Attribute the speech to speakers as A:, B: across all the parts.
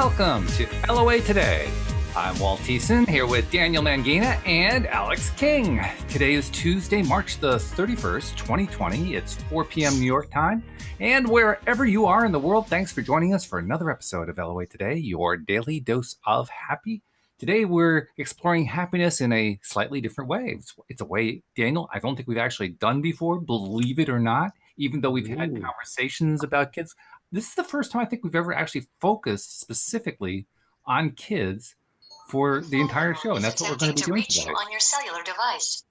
A: Welcome to LOA Today. I'm Walt Thiessen here with Daniel Mangina and Alyx King. Today is Tuesday, March the 31st, 2020. It's 4 p.m. New York time. And wherever you are in the world, thanks for joining us for another episode of LOA Today, your daily dose of happy. Today, we're exploring happiness in a slightly different way. It's a way, Daniel, I don't think we've actually done before, believe it or not, even though we've had conversations about kids. This is the first time I think we've ever actually focused specifically on kids for the entire show, and that's what we're going to be doing today.
B: On your cellular device.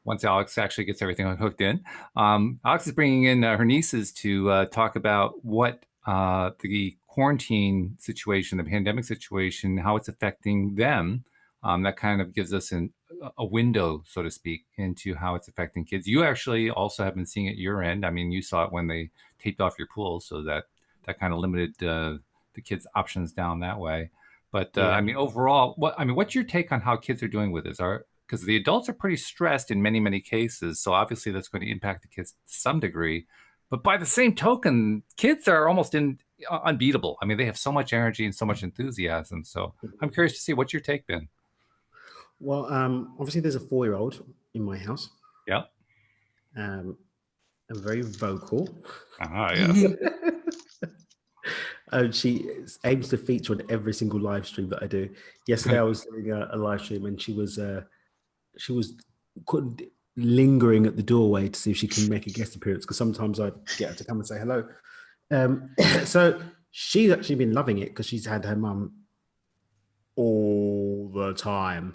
A: Once Alyx actually gets everything hooked in, Alyx is bringing in her nieces to talk about what the quarantine situation, the pandemic situation, how it's affecting them. That kind of gives us a window, so to speak, into how it's affecting kids. You actually also have been seeing it at your end. I mean, you saw it when they taped off your pool, so that kind of limited the kids' options down that way. But I mean, overall, what's your take on how kids are doing with this? Because the adults are pretty stressed in many, many cases, so obviously that's going to impact the kids to some degree. But by the same token, kids are almost unbeatable. I mean, they have so much energy and so much enthusiasm. So I'm curious to see what's your take, Ben.
C: Well, obviously there's a 4-year-old in my house.
A: Yeah.
C: I'm very vocal.
A: Yes.
C: She aims to feature on every single live stream that I do. Yesterday I was doing a live stream and she was lingering at the doorway to see if she can make a guest appearance, because sometimes I get her to come and say hello. So she's actually been loving it because she's had her mum all the time.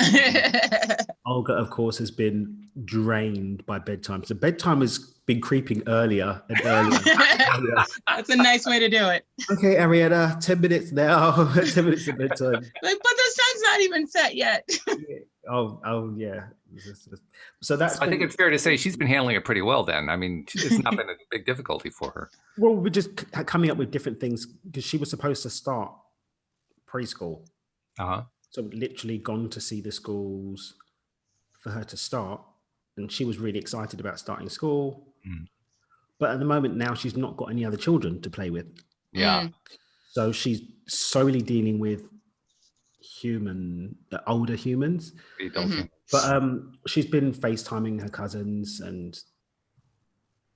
C: Olga, of course, has been drained by bedtime. So bedtime has been creeping earlier and earlier.
D: That's a nice way to do it.
C: Okay, Arietta, 10 minutes now. 10 minutes of bedtime.
D: But the sun's not even set yet.
C: Oh, yeah. So that's.
A: I think it's fair to say she's been handling it pretty well then. I mean, it's not been a big difficulty for her.
C: Well, we're just coming up with different things because she was supposed to start preschool. So literally gone to see the schools for her to start, and she was really excited about starting school. But at the moment now she's not got any other children to play with. So she's solely dealing with older humans. But she's been FaceTiming her cousins and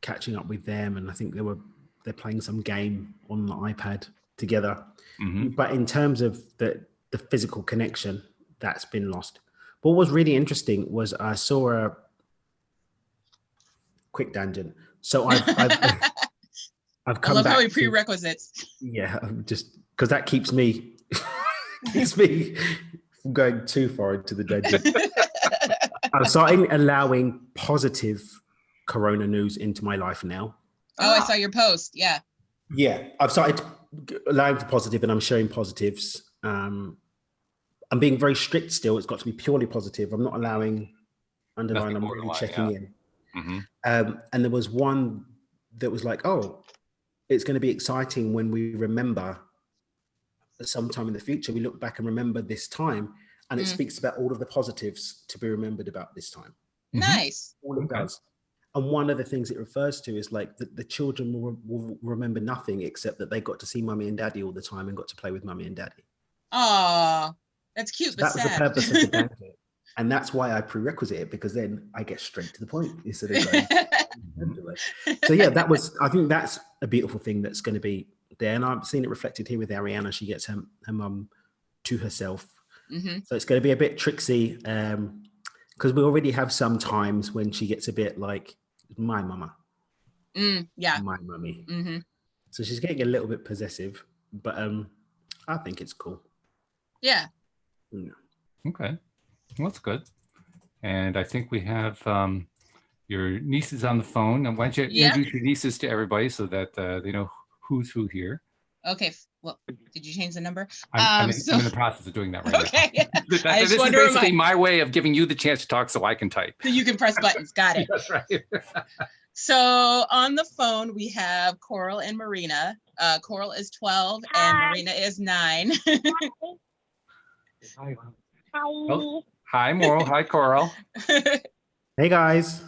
C: catching up with them, and I think they're playing some game on the iPad together. But in terms of the physical connection, that's been lost. But what was really interesting was I saw a quick tangent. So I've come
D: I love
C: back
D: how he prerequisites.
C: Yeah, just because that keeps me from going too far into the tangent. I'm starting allowing positive corona news into my life now.
D: Oh, I saw your post. Yeah.
C: I've started allowing for positive, and I'm showing positives. I'm being very strict still. It's got to be purely positive. I'm not allowing underline. I'm really checking in. And there was one that was like, oh, it's going to be exciting when we remember sometime in the future. We look back and remember this time, and it speaks about all of the positives to be remembered about this time.
D: Nice.
C: All it does. And one of the things it refers to is like the children will remember nothing except that they got to see mummy and daddy all the time and got to play with mummy and daddy.
D: Oh, that's cute,
C: so
D: but
C: that was the purpose of the blanket. And that's why I prerequisite it, because then I get straight to the point instead of going. So yeah, I think that's a beautiful thing that's going to be there. And I've seen it reflected here with Ariana. She gets her mum to herself. So it's going to be a bit tricksy because we already have some times when she gets a bit like, my mama. My mummy. So she's getting a little bit possessive, but I think it's cool.
D: Yeah.
A: Okay. Well, that's good. And I think we have your nieces on the phone. And why don't you introduce your nieces to everybody so that they know who's who here?
D: Okay. Well, did you change the number?
A: I'm in the process of doing that right now.
D: Okay.
A: This is basically my way of giving you the chance to talk so I can type.
D: So you can press buttons. Got it.
A: That's right.
D: So on the phone, we have Coral and Marina. Coral is 12 and Marina is 9.
A: Hi. Oh, hi, Moral. Hi, Coral.
C: Hey, guys.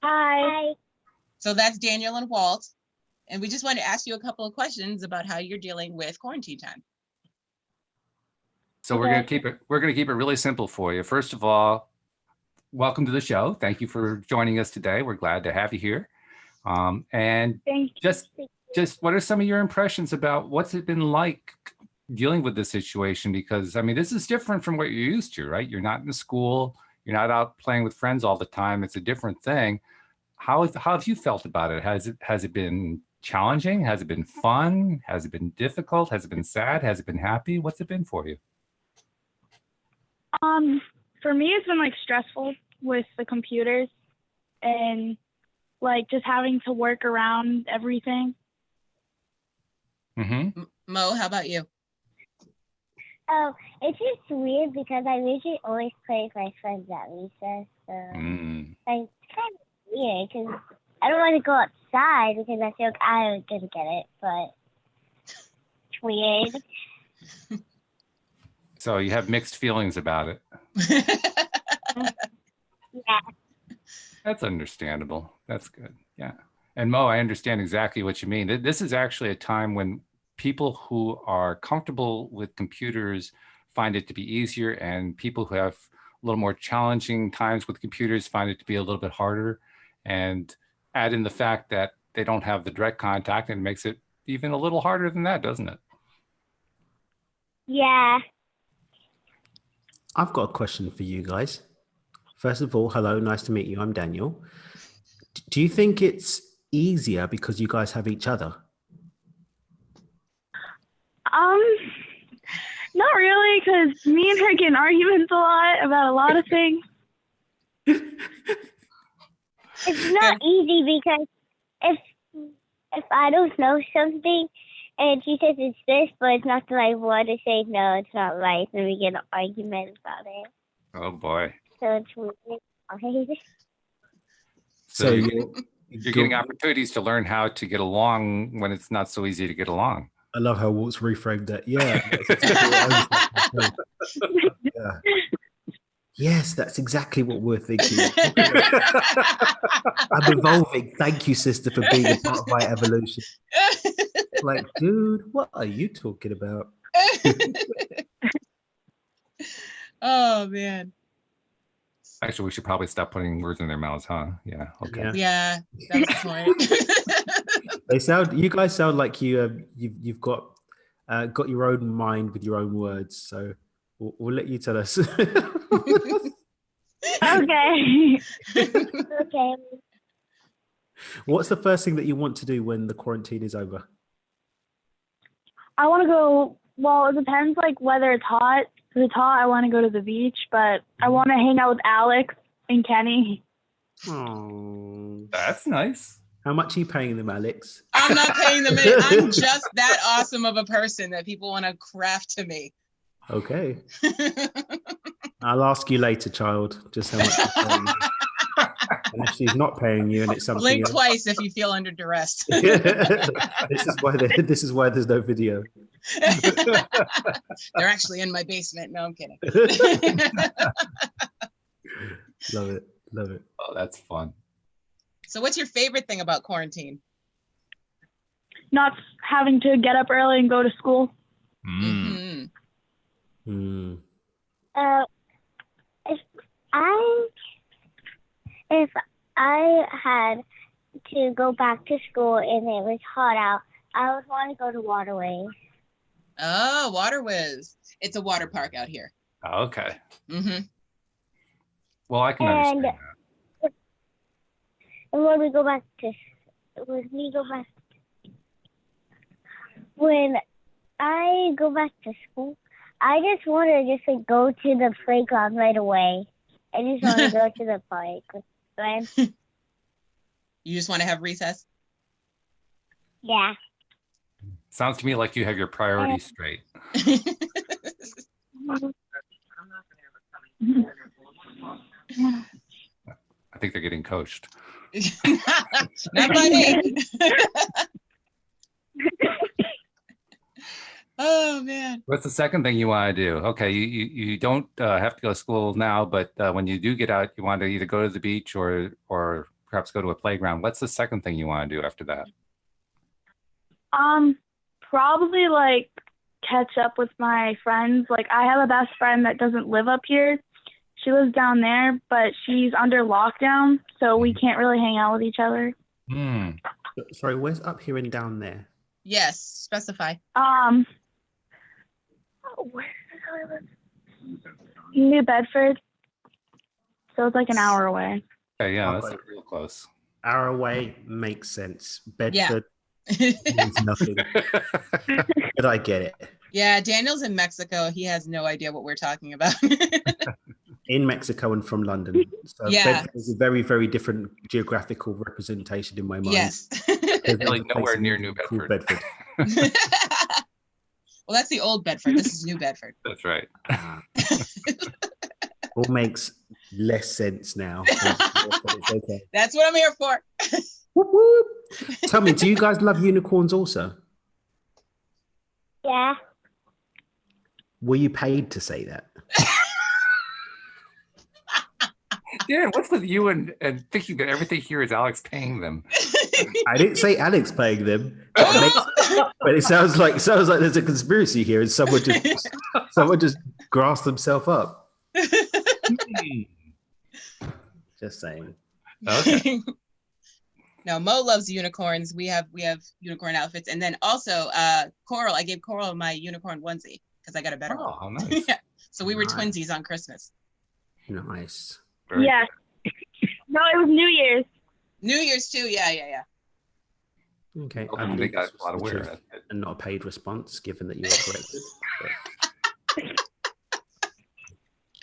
E: Hi.
D: So that's Daniel and Walt. And we just want to ask you a couple of questions about how you're dealing with quarantine time.
A: So we're gonna keep it really simple for you. First of all, welcome to the show. Thank you for joining us today. We're glad to have you here. And just what are some of your impressions about what's it been like dealing with this situation? Because I mean, this is different from what you're used to, right? You're not in school, you're not out playing with friends all the time. It's a different thing. How have you felt about it? Has it been challenging? Has it been fun? Has it been difficult? Has it been sad? Has it been happy? What's it been for you?
B: For me, it's been like stressful with the computers and like just having to work around everything.
A: Mm-hmm.
D: Mo, how about you?
E: Oh, it's just weird because I usually always play with my friends at recess. So like, it's kind of weird because I don't want to go outside because I feel like I'm going to get it, but it's weird.
A: So you have mixed feelings about it.
E: Yeah.
A: That's understandable. That's good. Yeah. And Mo, I understand exactly what you mean. This is actually a time when people who are comfortable with computers find it to be easier, and people who have a little more challenging times with computers find it to be a little bit harder. And add in the fact that they don't have the direct contact, and it makes it even a little harder than that, doesn't it?
E: Yeah.
C: I've got a question for you guys. First of all, hello, nice to meet you. I'm Daniel. Do you think it's easier because you guys have each other?
B: Not really, because me and her get in arguments a lot about a lot of things.
E: It's not easy because if I don't know something and she says it's this, but it's not that I want to say no, it's not right, and we get an argument about it.
A: Oh boy.
E: So it's weird.
A: So you're getting opportunities to learn how to get along when it's not so easy to get along.
C: I love how Walt's reframed that. Yeah. Yeah. Yes, that's exactly what we're thinking. I'm evolving. Thank you, sister, for being a part of my evolution. Like, dude, what are you talking about?
D: Oh, man.
A: Actually, we should probably stop putting words in their mouths, huh? Yeah. Okay.
D: Yeah, that's the point.
C: You guys sound like you've got your own mind with your own words. So we'll let you tell us.
E: Okay. Okay.
C: What's the first thing that you want to do when the quarantine is over?
B: I want to go, well, it depends like whether it's hot. If it's hot, I want to go to the beach, but I want to hang out with Alyx and Kenny.
C: Oh,
A: that's nice.
C: How much are you paying them, Alyx?
D: I'm not paying them. I'm just that awesome of a person that people want to craft to me.
C: Okay. I'll ask you later, child, just how much you're paying you. And if she's not paying you and it's something
D: Blink
C: else.
D: twice if you feel under duress.
C: This is why there's no video.
D: They're actually in my basement. No, I'm kidding.
C: Love it. Love it.
A: Oh, that's fun.
D: So what's your favorite thing about quarantine?
B: Not having to get up early and go to school.
D: Mm-hmm.
E: If I had to go back to school and it was hot out, I would want to go to Waterways.
D: Oh, Waterways. It's a water park out here.
A: Okay.
D: Mm-hmm.
A: Well, I can understand that.
E: And when I go back to school, I just want to just like go to the playground right away. I just want to go to the park with friends.
D: You just want to have recess?
E: Yeah.
A: Sounds to me like you have your priorities straight. I think they're getting coached.
D: Not by me. Oh man.
A: What's the second thing you want to do? Okay, you don't have to go to school now, but when you do get out, you want to either go to the beach or perhaps go to a playground. What's the second thing you want to do after that?
B: Probably like catch up with my friends. Like I have a best friend that doesn't live up here. She lives down there, but she's under lockdown, so we can't really hang out with each other.
A: Mm.
C: Sorry, where's up here and down there?
D: Yes, specify.
B: Where does I live? New Bedford. So it's like an hour away.
A: Okay, yeah,
C: Okay.
A: that's real close.
C: Hour away makes sense.
D: Yeah.
C: Bedford means nothing, but I get it.
D: Yeah, Daniel's in Mexico. He has no idea what we're talking about.
C: In Mexico and from London. So
D: Yeah.
C: Bedford is a very, very different geographical representation in my mind.
D: Yes.
C: There's
A: Really
C: a place
A: nowhere
C: in
A: near
C: England
A: New
C: called
A: Bedford.
D: Well, that's the old Bedford. This is New Bedford.
A: That's right.
C: All makes less sense now. It's okay.
D: That's what I'm here for.
C: Whoop, whoop. Tell me, do you guys love unicorns also?
E: Yeah.
C: Were you paid to say that?
A: Darren, what's with you and thinking that everything here is Alyx paying them?
C: I didn't say Alyx paying them, but it sounds like there's a conspiracy here, and someone just grasped themselves up. Just saying.
A: Okay.
D: No, Mo loves unicorns. We have unicorn outfits, and then also Coral. I gave Coral my unicorn onesie because I got a better one.
A: Oh, how nice.
D: Yeah. So we were
C: Nice.
D: twinsies on Christmas.
C: Nice.
A: Very
B: Yeah. No, it was New Year's.
D: New Year's too. Yeah.
C: Okay.
A: Well,
C: I
A: they
C: believe
A: got
C: this
A: a lot of
C: was the
A: wear.
C: truth and not a paid response, given that you were corrected.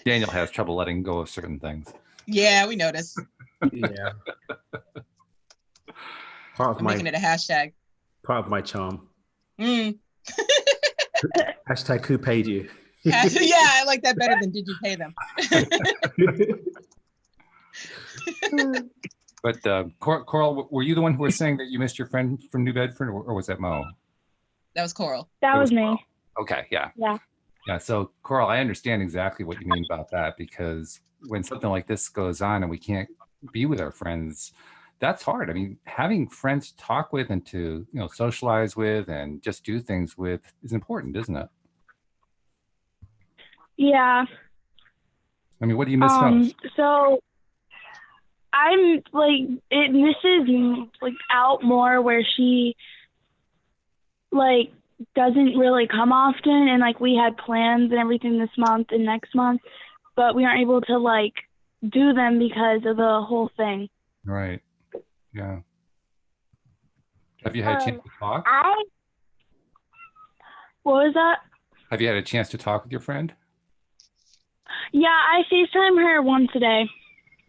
A: Daniel has trouble letting go of certain things.
D: Yeah, we noticed.
C: Yeah. Part
D: I'm making it a hashtag.
C: of my charm.
D: Mm.
C: Hashtag who paid you?
D: Yeah, I like that better than did you pay them?
A: But Coral, were you the one who was saying that you missed your friend from New Bedford, or was that Mo?
D: That was Coral.
B: That
A: It
B: was me.
A: Coral. Okay, yeah.
B: Yeah.
A: Yeah, so Coral, I understand exactly what you mean about that, because when something like this goes on and we can't be with our friends, that's hard. I mean, having friends to talk with and to, socialize with and just do things with is important, isn't it?
B: Yeah.
A: I mean, what do you miss most?
B: So I'm like, it misses like out more where she like doesn't really come often, and like we had plans and everything this month and next month, but we aren't able to like do them because of the whole thing.
A: Right. Yeah. Have you had a chance to talk?
B: What was that?
A: Have you had a chance to talk with your friend?
B: Yeah, I FaceTime her once a day.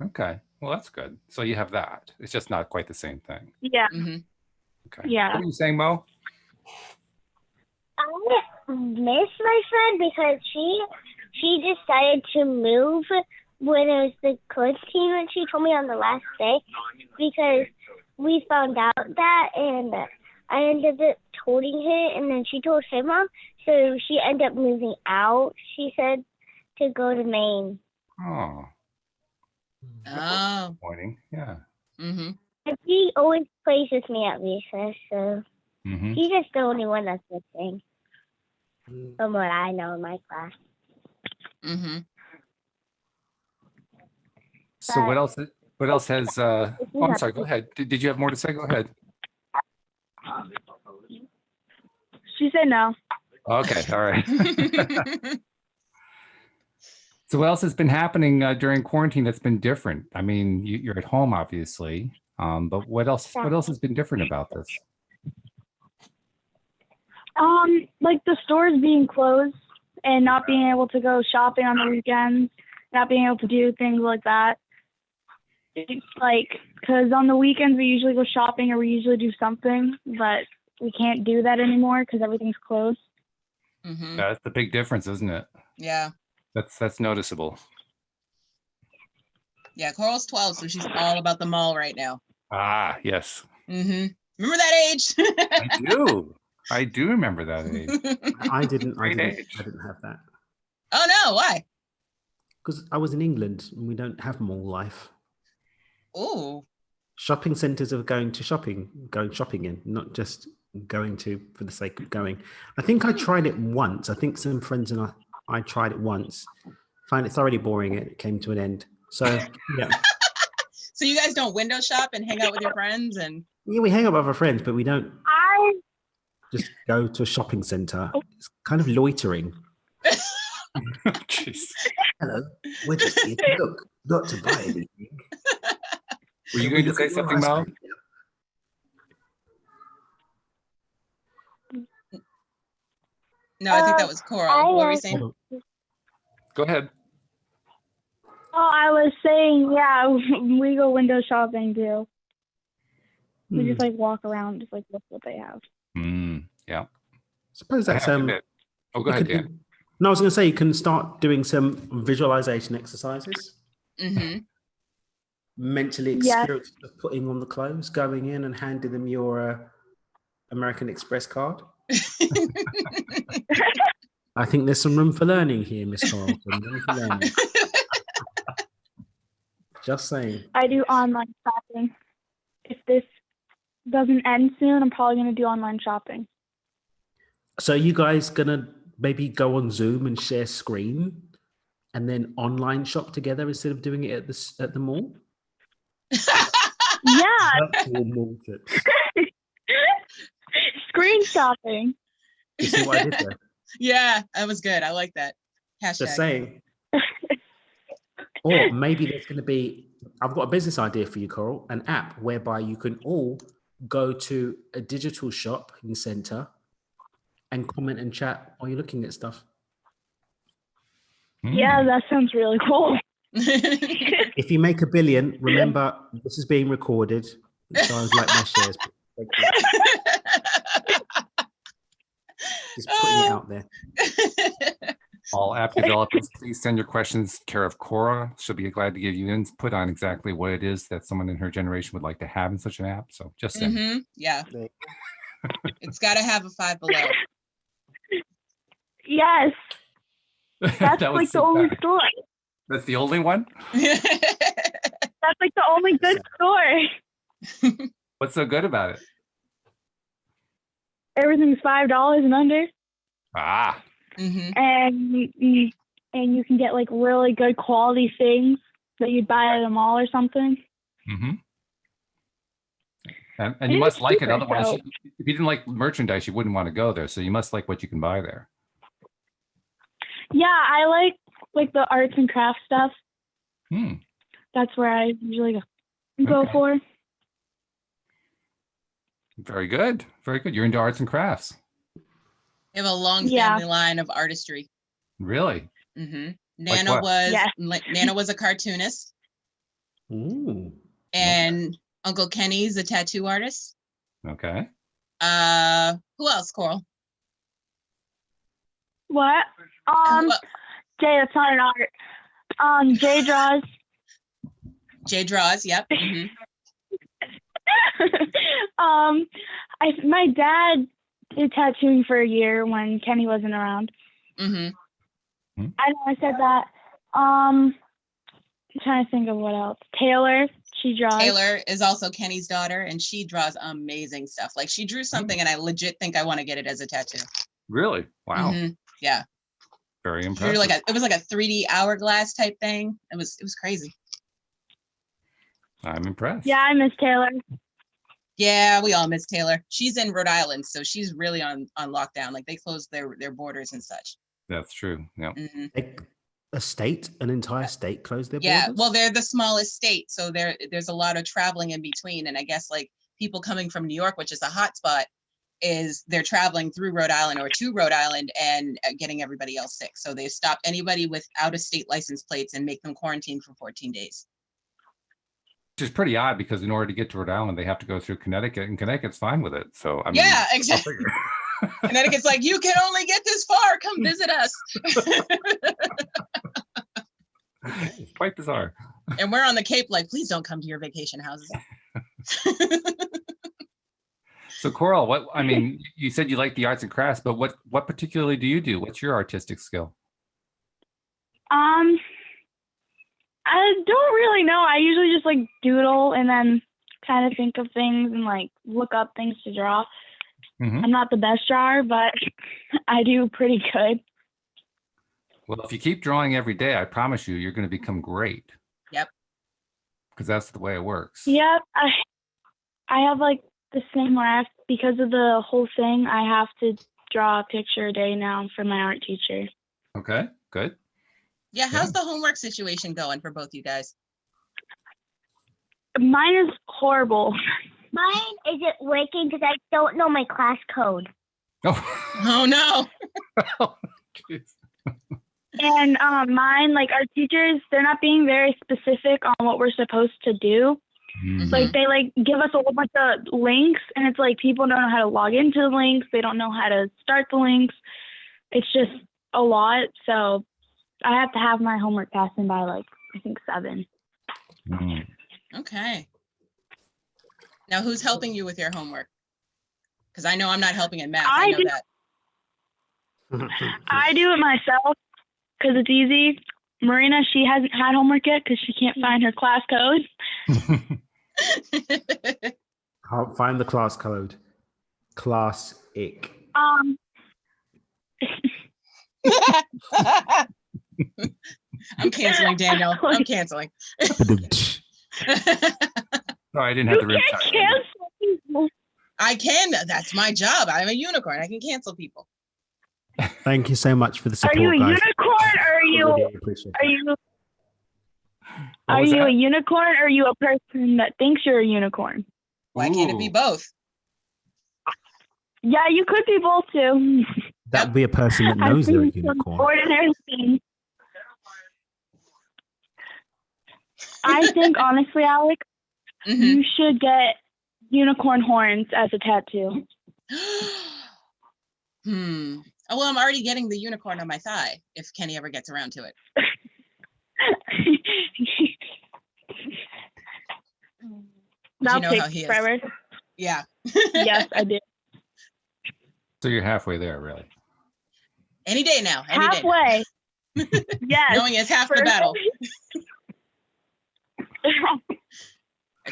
A: Okay. Well, that's good. So you have that. It's just not quite the same thing.
B: Yeah.
D: Mm-hmm.
A: Okay.
B: Yeah.
A: What were you saying, Mo?
E: I miss my friend because she decided to move when it was the quarantine, and she told me on the last day because we found out that, and I ended up telling her, and then she told her mom, so she ended up moving out. She said to go to Maine.
A: Oh.
D: Oh.
A: Disappointing. Yeah.
D: Mm-hmm.
E: And she always plays with me at recess, so
A: Mm-hmm.
E: she's just the only one that's missing from what I know in my class.
D: Mm-hmm.
A: So what else? What else has? Oh, I'm sorry. Go ahead. Did you have more to say? Go ahead.
B: She said no.
A: Okay. All right. So what else has been happening during quarantine that's been different? I mean, you're at home, obviously, but what else? What else has been different about this?
B: Like the stores being closed and not being able to go shopping on the weekends, not being able to do things like that. It's like, because on the weekends we usually go shopping or we usually do something, but we can't do that anymore because everything's closed.
D: Mm-hmm.
A: That's the big difference, isn't it?
D: Yeah.
A: That's noticeable.
D: Yeah, Coral's 12, so she's all about the mall right now.
A: Ah, yes.
D: Mm-hmm. Remember that age?
A: I do. I do remember that age.
C: I didn't
A: age.
C: have that
D: Oh no, why?
C: because I was in England and we don't have mall life.
D: Ooh.
C: Shopping centres are going shopping in, not just going to for the sake of going. I think I tried it once. I think some friends and I tried it once. Found it thoroughly boring. It came to an end. So yeah.
D: So you guys don't window shop and hang out with your friends and
C: Yeah, we hang out with our friends, but we don't
B: I
C: just go to a shopping center. It's kind of loitering.
A: Jeez.
C: Hello, we're just here to look, not to buy anything.
A: Were you
C: Can
A: going
C: we
A: to
C: look
A: say
C: at your
A: something,
C: ice
A: Mo?
C: cream?
D: no, I think that was Coral. What were you saying?
C: Hold
A: Go ahead.
B: Oh, I was saying, yeah, we go window shopping too. We
C: on.
B: just like walk around, just like look what they have.
A: Yeah.
C: Suppose
A: I
C: that's
A: have to admit. Oh, go
C: you
A: ahead,
C: could-
A: Dan.
C: No, I was going to say you can start doing some visualization exercises.
D: Mm-hmm.
C: Mentally
B: Yes.
C: experience of putting on the clothes, going in and handing them your American Express card. I think there's some room for learning here, Miss Carlton. Room for learning. Just saying.
B: I do online shopping. If this doesn't end soon, I'm probably going to do online shopping.
C: So you guys gonna maybe go on Zoom and share screen, and then online shop together instead of doing it at the mall?
B: Yeah,
C: Virtual mall trips.
B: screen shopping.
C: You see what I did there?
D: Yeah, that was good. I like that.
C: Just
D: Hashtag.
C: saying. Or maybe there's going to be, I've got a business idea for you, Coral, an app whereby you can all go to a digital shopping center and comment and chat while you're looking at stuff.
B: Yeah, that sounds really cool.
C: If you make $1 billion, remember this is being recorded. So I would like my shares. Thank you. Just putting it out there.
A: All app developers, please send your questions care of Cora. She'll be glad to give you input on exactly what it is that someone in her generation would like to have in such an app. So just send.
D: Mm-hmm. Yeah. It's got to have a 5 below.
B: Yes, that's
A: That was
B: like the
A: so
B: only
A: bad.
B: story.
A: That's the only one?
B: That's like the only good story.
A: What's so good about it?
B: Everything's $5 and under,
A: Ah,
D: Mm-hmm.
B: and you can get like really good quality things that you'd buy at a mall or something.
A: mm-hmm. And
B: And
A: you
B: it's
A: must like it.
B: cheaper,
A: Otherwise,
B: so-
A: if you didn't like merchandise, you wouldn't want to go there. So you must like what you can buy there.
B: Yeah, I like the arts and crafts stuff.
A: Hmm.
B: That's where I usually go
A: Okay.
B: for.
A: Very good. Very good. You're into arts and crafts.
D: We have a long
B: Yeah.
D: family line of artistry.
A: Really?
D: Mm-hmm.
A: Like
D: Nana
A: what?
D: was
B: Yes.
D: Nana was a cartoonist,
C: Ooh.
D: and Uncle Kenny's a tattoo artist.
A: Okay.
D: Who else, Coral?
B: What?
D: Who el-
B: Jay, that's not an art. Jay draws.
D: Jay draws. Yep. Mm-hmm.
B: My dad did tattooing for a year when Kenny wasn't around.
D: Mm-hmm.
B: I know I said that. I'm trying to think of what else. Taylor, she draws.
D: Taylor is also Kenny's daughter, and she draws amazing stuff. Like she drew something, and I legit think I want to get it as a tattoo.
A: Really? Wow.
D: Mhm. Yeah.
A: Very
D: She
A: impressive.
D: drew it was like a 3D hourglass type thing. It was crazy.
A: I'm impressed.
B: Yeah, I miss Taylor.
D: Yeah, we all miss Taylor. She's in Rhode Island, so she's really on lockdown. Like they closed their borders and such.
A: That's true. Yeah.
D: Mhm.
C: An entire state closed their
D: Yeah,
C: borders?
D: well, they're the smallest state, so there's a lot of traveling in between. And I guess like people coming from New York, which is a hot spot, they're traveling through Rhode Island or to Rhode Island and getting everybody else sick. So they stop anybody with out-of-state license plates and make them quarantine for 14 days.
A: Which is pretty odd because in order to get to Rhode Island, they have to go through Connecticut, and Connecticut's fine with it. So I mean,
D: Yeah,
A: I'll
D: exactly.
A: figure.
D: Connecticut's like, you can only get this far. Come visit us.
A: It's quite bizarre.
D: And we're on the Cape, like, please don't come to your vacation houses.
A: So Coral, you said you like the arts and crafts, but what particularly do you do? What's your artistic skill?
B: I don't really know. I usually just like doodle and then kind of think of things and like look up things to draw. I'm not the best drawer, but I do pretty good.
A: Well, if you keep drawing every day, I promise you, you're going to become great.
D: Yep.
A: Because that's the way it works.
B: Yep. I have like the same where I have, because of the whole thing, I have to draw a picture a day now for my art teacher.
A: Okay, good.
D: Yeah, how's the homework situation going for both you guys?
B: Mine is horrible.
E: Mine isn't working because I don't know my class code.
D: Oh no.
A: Oh, geez.
B: And mine, like our teachers, they're not being very specific on what we're supposed to do.
A: Mhm.
B: Like they like give us a whole bunch of links, and it's like people don't know how to log into the links. They don't know how to start the links. It's just a lot. So I have to have my homework passed in by like I think 7.
A: Mhm.
D: Okay. Now who's helping you with your homework? Because I know I'm not helping in math. I know that.
B: I do it myself because it's easy. Marina, she hasn't had homework yet because she can't find her class code.
C: Can't find the class code. Classic.
D: I'm canceling, Daniel. I'm canceling.
A: Sorry, I didn't have the rib
B: Can't
A: shot.
B: cancel people.
D: I can. That's my job. I'm a unicorn. I can cancel people.
C: Thank you so much for the
B: Are
C: support,
B: you a
C: guys.
B: unicorn or
C: Really appreciate
B: are
C: that.
B: you
A: What
B: are
A: was
B: you
A: that?
B: a unicorn or are you a person that thinks you're a unicorn?
D: Why can't it be
A: Ooh.
D: both?
B: Yeah, you could be both too.
C: That would be a person that knows they're a
B: I've seen some
C: unicorn.
B: ordinary things. I think honestly, Alex,
D: Mhm.
B: you should get unicorn horns as a tattoo.
D: Oh, well, I'm already getting the unicorn on my thigh if Kenny ever gets around to it.
B: That'll
D: know
B: take
D: how he is.
B: forever.
D: Yeah.
B: Yes, I do.
A: So you're halfway there, really.
D: Any day now. Any day now.
B: Halfway. Yes.
D: Knowing it's half the battle. I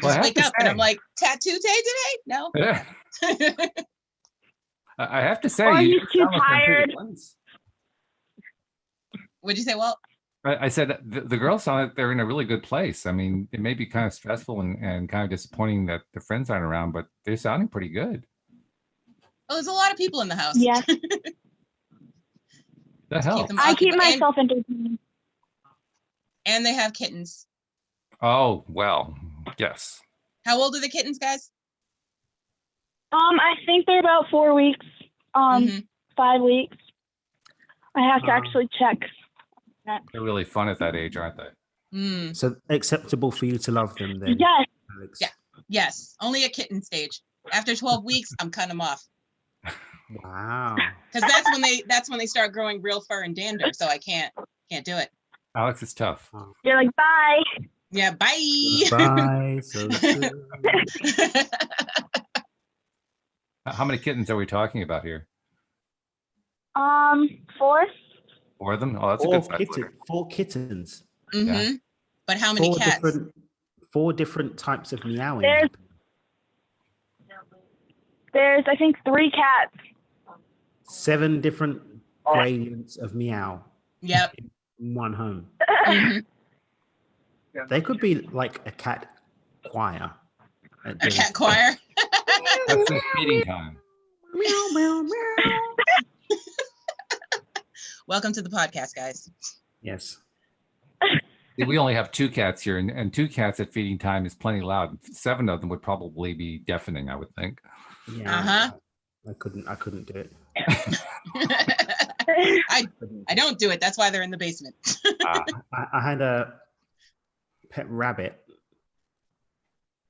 A: Well, I
D: just
A: have
D: wake
A: to
D: up and I'm
A: say-
D: like, tattoo day today? No.
A: Yeah. I have to say,
B: Or
A: you
B: he's too
A: sound like you're in a pretty
B: tired.
A: good place.
D: What'd you say? Well,
A: I said that the girls sound like they're in a really good place. I mean, it may be kind of stressful and kind of disappointing that their friends aren't around, but they're sounding pretty good.
D: there's a lot of people in the house.
B: Yes.
A: That helps.
D: them
B: I keep
D: occupied.
B: myself entertained.
D: And they have kittens.
A: Oh, well, yes.
D: How old are the kittens, guys?
B: I think they're about 4 weeks.
D: Mhm.
B: 5 weeks. I have to
C: Wow.
B: actually check.
A: They're really fun at that age, aren't they?
D: Mm.
C: So acceptable for you to love them then,
B: Yes.
C: Alex?
D: Yeah. Yes, only a kitten stage. After 12 weeks, I'm cutting them off
C: Wow.
D: because that's when they start growing real fur and dander. So I can't do it.
A: Alex is tough.
B: You're like, bye.
D: Yeah, bye.
C: Bye. So soon.
A: How many kittens are we talking about here?
B: 4.
A: 4 of them? Oh, that's a good size litter.
C: 4 kittens.
D: hmm But how many cats?
C: 4 different types of meowing.
B: There's I think 3 cats.
C: 7 different gradients of meow
D: Yep.
C: in one home.
D: Mhm.
C: They could be like a cat choir. at
D: A
C: dinner.
D: cat choir.
A: That's their feeding time.
C: Meow, meow, meow.
D: Welcome to the podcast, guys.
C: Yes.
A: See, we only have 2 cats here, and 2 cats at feeding time is plenty loud. 7 of them would probably be deafening, I would think.
C: Yeah.
D: Uh-huh.
C: I couldn't do it.
D: I don't do it. That's why they're in the basement.
C: I had a pet rabbit,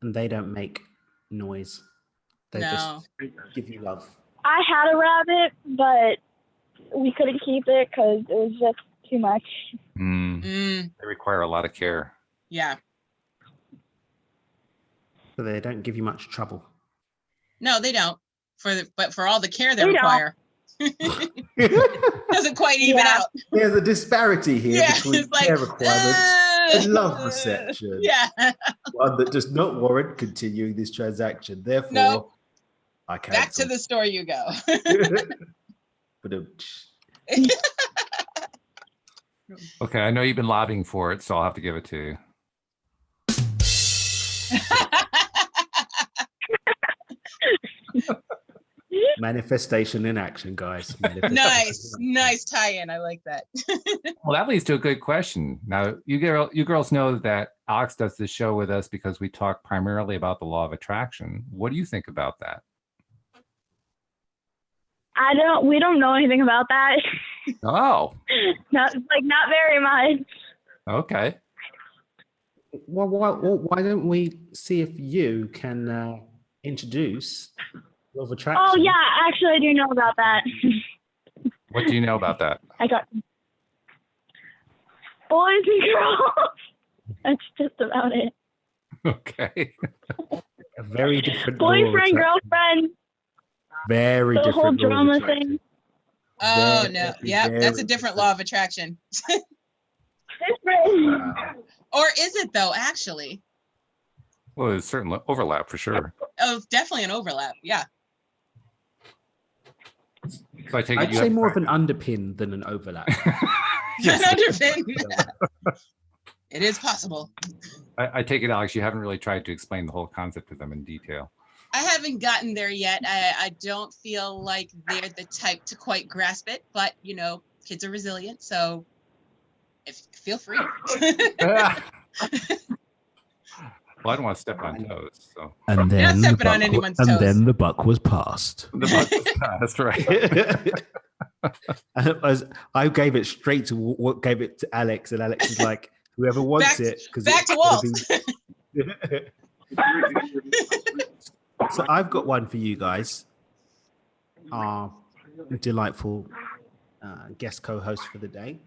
C: and they don't make noise. They
D: No.
C: just give you love.
B: I had a rabbit, but we couldn't keep it because it was just too much.
A: They require a lot of care.
D: Yeah.
C: So they don't give you much trouble.
D: No, they don't. But for all the care they
B: They don't.
D: require, doesn't quite even
B: Yeah.
D: out.
C: There's a disparity here
D: Yeah,
C: between
D: it's like,
C: care requirements and love reception.
D: Yeah.
C: One that does not warrant continuing this transaction. Therefore,
D: No.
C: I
D: Back to the store you go.
A: Okay, I know you've been lobbying for it, so I'll have to give it to you.
C: Manifestation in action, guys.
D: Nice tie-in. I like that.
A: Well, that leads to a good question. Now, you girls know that Alyx does this show with us because we talk primarily about the law of attraction. What do you think about that?
B: We don't know anything about that.
A: Oh.
B: Not very much.
A: Okay.
C: Well, why don't we see if you can introduce law of attraction?
B: Oh yeah, actually I do know about that.
A: What do you know about that?
B: I got boys and girls. That's just about it.
A: Okay.
C: A very different law of
B: Boyfriend,
C: attraction.
B: girlfriend.
C: Very
B: The whole
C: different law of
B: drama
C: attraction.
B: thing.
D: Oh
C: Very,
D: no. Yeah, that's a
C: very
D: different law of attraction.
B: Different.
C: Wow.
D: Or is it though, actually?
A: Well, there's certain overlap for sure.
D: Oh, definitely an overlap. Yeah.
A: So I take
C: I'd say more of an underpin than an overlap.
A: Yes.
D: An underpin. It is possible.
A: I take it, Alyx, you haven't really tried to explain the whole concept to them in detail.
D: I haven't gotten there yet. I don't feel like they're the type to quite grasp it, but you know, kids are resilient, so feel free.
A: Well, I don't want to step on toes. So.
C: And
D: You're not
C: then
D: stepping on anyone's toes.
C: then the buck was passed.
A: The buck was passed, right.
C: I gave it straight to what gave it to Alyx, and Alyx is like, whoever wants it, because
D: back to Walt.
C: So I've got one for you guys. Our delightful guest co-host for the day.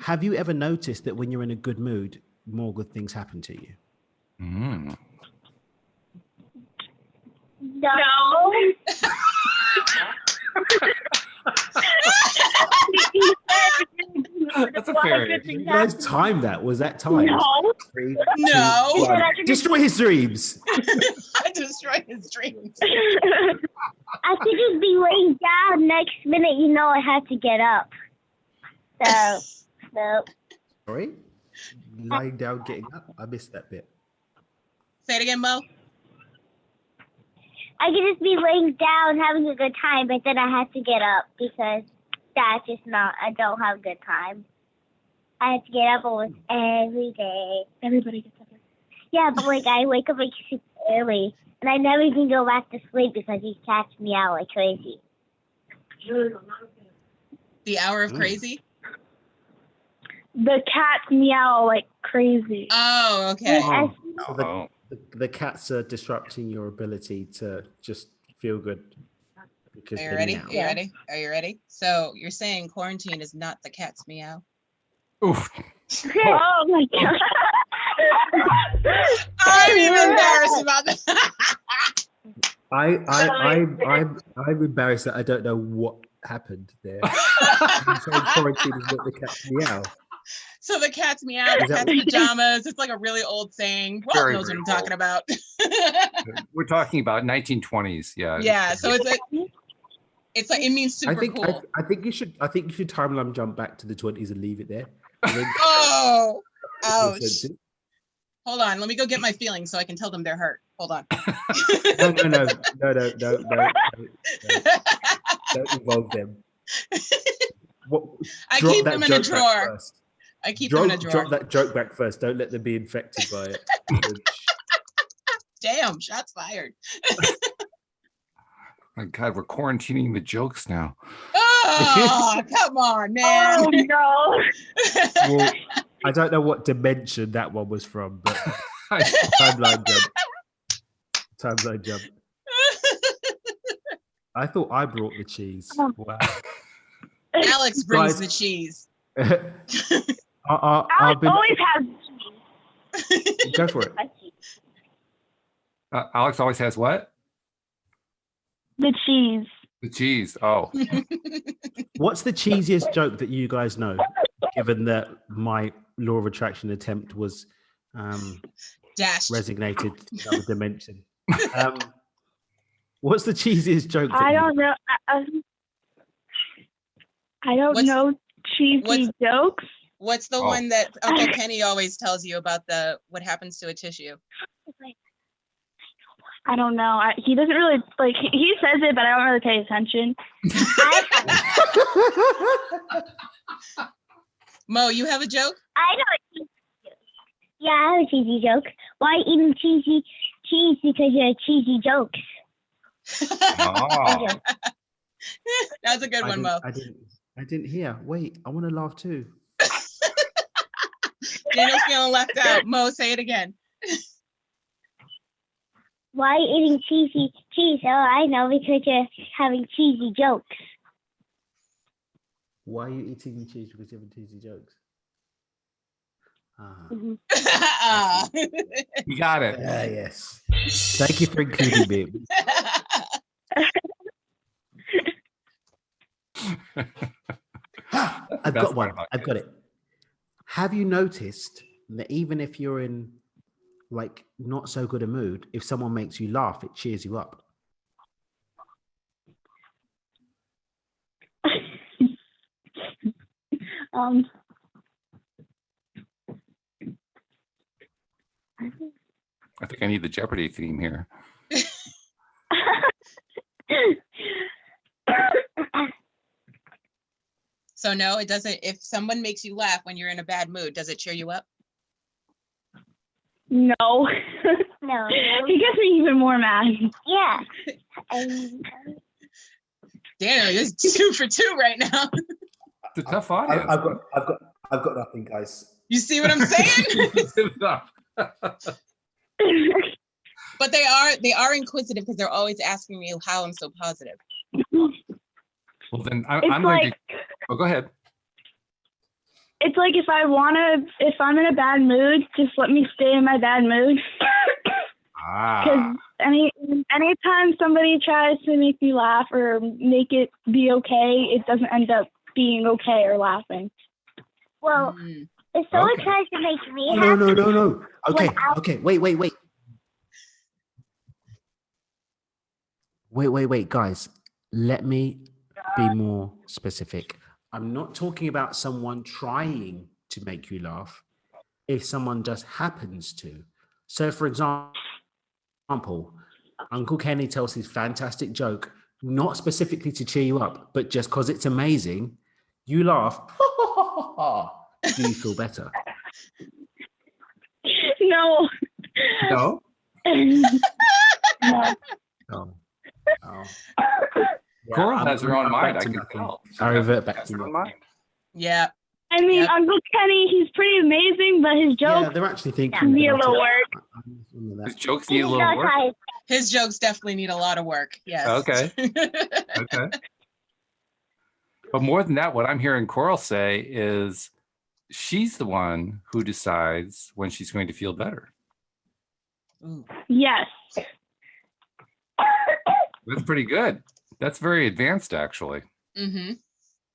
C: Have you ever noticed that when you're in a good mood, more good things happen to you?
A: Mm.
B: No.
A: That's a fair answer.
C: You guys timed that. Was that time?
B: No.
C: 3,
D: No.
C: 2, 1. Destroy his dreams.
D: I destroyed his dreams.
E: I could just be laying down. Next minute, you know I have to get up. So, nope.
C: Sorry? Lying down, getting up? I missed that bit.
D: Say it again, Mo.
E: I could just be laying down having a good time, but then I have to get up because that's just not, I don't have a good time. I have to get up almost every day.
B: Everybody gets up.
E: Yeah, but like I wake up like super early and I never even go back to sleep because these cats meow like crazy.
D: The hour of crazy?
B: The cats meow like crazy.
D: Oh, okay.
C: So the cats are disrupting your ability to just feel good. Because
D: Are you
C: they
D: ready?
C: meow.
D: Are you ready? Are you ready? So you're saying quarantine is not the cat's meow?
A: Oof.
B: Oh my god.
D: I'm even embarrassed about that.
C: I'm embarrassed that I don't know what happened there. I'm saying quarantine is not the cat's meow.
D: So the cat's meow, the cat's pajamas. It's like a really old saying. Walt
A: Very,
D: knows what
A: very
D: I'm talking about.
A: We're talking about 1920s. Yeah.
D: Yeah. So it's like it means super cool.
C: I think you should timeline jump back to the 20s and leave it there.
D: Oh, ouch. Hold on. Let me go get my feelings so I can tell them they're hurt. Hold on.
C: No. Don't involve them.
D: I keep them in a drawer. I keep them in a drawer.
C: Drop that joke back first. Don't let them be infected by it.
D: Damn, shots fired.
A: My God, we're quarantining the jokes now.
D: Oh, come on, man.
B: Oh no.
C: Well, I don't know what dimension that one was from, but timeline jump. I thought I brought the cheese. Wow.
D: Alyx brings
C: Guys,
D: the cheese.
C: I've been,
B: always has cheese.
C: go for it.
A: Alyx always has what?
B: The cheese.
A: The cheese. Oh.
C: What's the cheesiest joke that you guys know, given that my law of attraction attempt was
D: Dashed.
C: resignated to another dimension? What's the cheesiest joke?
B: I don't know. I don't
D: What's-
B: know cheesy
D: what's-
B: jokes.
D: What's the
A: Oh.
D: one that Uncle Kenny always tells you about what happens to a tissue?
B: I don't know. He doesn't really like. He says it, but I don't really pay attention.
D: Mo, you have a joke?
E: I know. Yeah, I have a cheesy joke. Why eating cheesy cheese? Because you're cheesy jokes.
A: Oh.
D: That's a good one, Mo.
C: I didn't hear. Wait, I want to laugh too.
D: Daniel's feeling left out. Mo, say it again.
E: Why eating cheesy cheese? Oh, I know, because you're having cheesy jokes.
C: Why are you eating cheese because you're having cheesy jokes?
D: Ah.
A: You got it.
C: Yes. Thank you for including me. I've
A: Best
C: got one.
A: part about
C: I've got it. Have you noticed that even if you're in like not so good a mood, if someone makes you laugh, it cheers you up?
A: I think I need the Jeopardy theme here.
D: So no, it doesn't. If someone makes you laugh when you're in a bad mood, does it cheer you up?
B: No.
E: No.
B: He gets me even more mad.
E: Yeah.
D: Daniel, you're 2 for 2 right now.
A: It's a tough audience.
C: I've got nothing, guys.
D: You see what I'm saying? But they are inquisitive because they're always asking me how I'm so positive.
A: Well, then I'm
B: like,
A: going to. Oh, go ahead.
B: It's like if I'm in a bad mood, just let me stay in my bad mood. Because anytime somebody tries to make me laugh or make it be okay, it doesn't end up being okay or laughing.
E: Well, if someone
A: Okay.
E: tries to make me happy,
C: No. Okay. Wait, guys. Let me be more specific. I'm not talking about someone trying to make you laugh. If someone just happens to. So, for example, Uncle Kenny tells his fantastic joke, not specifically to cheer you up, but just because it's amazing, you laugh. Do you feel better?
B: No.
A: No.
B: No.
C: Oh.
A: Coral has her own mind.
C: back
A: I
C: to
A: can
C: nothing.
A: tell.
C: I revert back
A: Has
C: to
A: her own
C: nothing.
A: mind.
D: Yeah.
B: I mean,
D: Yep.
B: Uncle Kenny, he's pretty amazing, but his
C: Yeah,
B: jokes
C: they're actually thinking
B: need a
C: about
B: little
C: it.
B: work.
A: His jokes need a little work.
D: His jokes definitely need a lot of work. Yes.
A: Okay. Okay. But more than that, what I'm hearing Coral say is she's the one who decides when she's going to feel better.
D: Ooh.
B: Yes.
A: That's pretty good. That's very advanced, actually,
D: Mm-hmm.